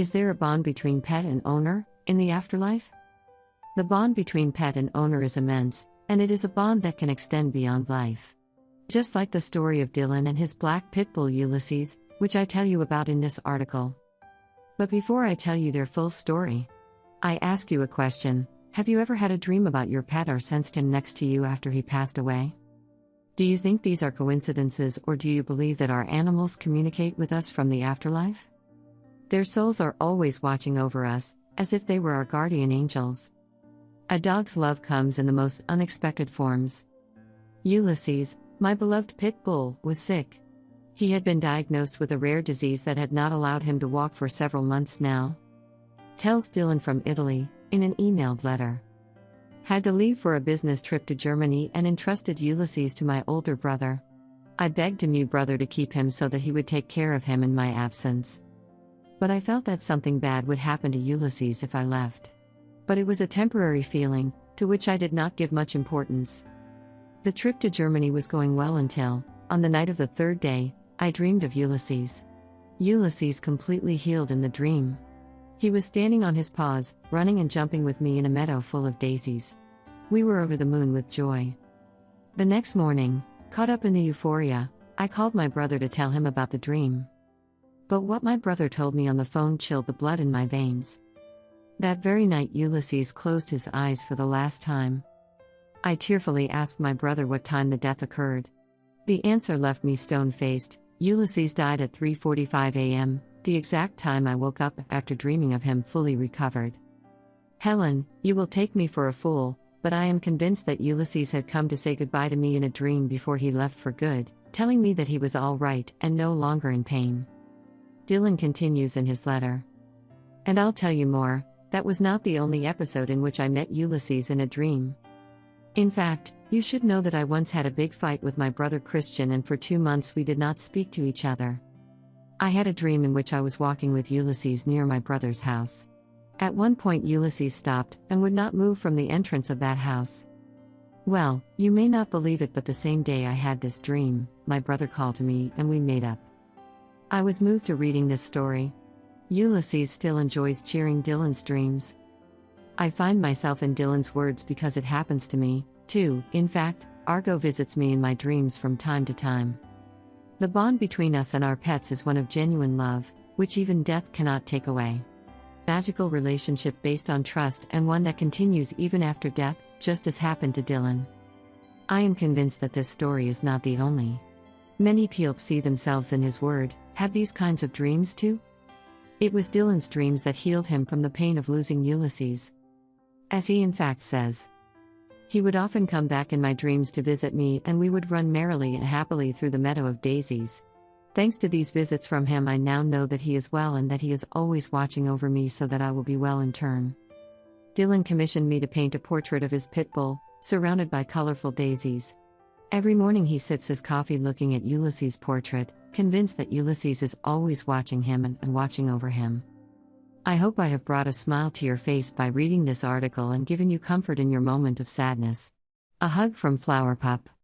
Is there a bond between pet and owner in the afterlife? The bond between pet and owner is immense, and it is a bond that can extend beyond life. Just like the story of Dylan and his black pitbull Ulysses, which I tell you about in this article. But before I tell you their full story, I ask you a question. Have you ever had a dream about your pet or sensed him next to you after he passed away? Do you think these are coincidences, or do you believe that our animals communicate with us from the afterlife? Their souls are always watching over us, as if they were our guardian angels. A dog's love comes in the most unexpected forms. Ulysses, my beloved pit bull, was sick. He had been diagnosed with a rare disease that had not allowed him to walk for several months now. Tells Dylan from Italy, in an emailed letter. Had to leave for a business trip to Germany and entrusted Ulysses to my older brother. I begged him, brother, to keep him so that he would take care of him in my absence. But I felt that something bad would happen to Ulysses if I left. But it was a temporary feeling, to which I did not give much importance. The trip to Germany was going well until, on the night of the third day, I dreamed of Ulysses. Ulysses completely healed in the dream. He was standing on his paws, running and jumping with me in a meadow full of daisies. We were over the moon with joy. The next morning, caught up in the euphoria, I called my brother to tell him about the dream. But what my brother told me on the phone chilled the blood in my veins. That very night Ulysses closed his eyes for the last time. I tearfully asked my brother what time the death occurred. The answer left me stone-faced. Ulysses died at 3:45 a.m., the exact time I woke up after dreaming of him fully recovered. Helen, you will take me for a fool, but I am convinced that Ulysses had come to say goodbye to me in a dream before he left for good, telling me that he was all right and no longer in pain. Dylan continues in his letter. And I'll tell you more, that was not the only episode in which I met Ulysses in a dream. In fact, you should know that I once had a big fight with my brother Christian, and for 2 months we did not speak to each other. I had a dream in which I was walking with Ulysses near my brother's house. At one point Ulysses stopped and would not move from the entrance of that house. Well, you may not believe it, but the same day I had this dream, my brother called to me and we made up. I was moved to reading this story. Ulysses still enjoys cheering Dylan's dreams. I find myself in Dylan's words because it happens to me, too. In fact, Argo visits me in my dreams from time to time. The bond between us and our pets is one of genuine love, which even death cannot take away. Magical relationship based on trust, and one that continues even after death, just as happened to Dylan. I am convinced that this story is not the only. Many people see themselves in his word, have these kinds of dreams too. It was Dylan's dreams that healed him from the pain of losing Ulysses. As he in fact says, he would often come back in my dreams to visit me, and we would run merrily and happily through the meadow of daisies. Thanks to these visits from him, I now know that he is well and that he is always watching over me so that I will be well in turn. Dylan commissioned me to paint a portrait of his pit bull, surrounded by colorful daisies. Every morning he sips his coffee looking at Ulysses' portrait, convinced that Ulysses is always watching him and watching over him. I hope I have brought a smile to your face by reading this article and given you comfort in your moment of sadness. A hug from Flower Pup.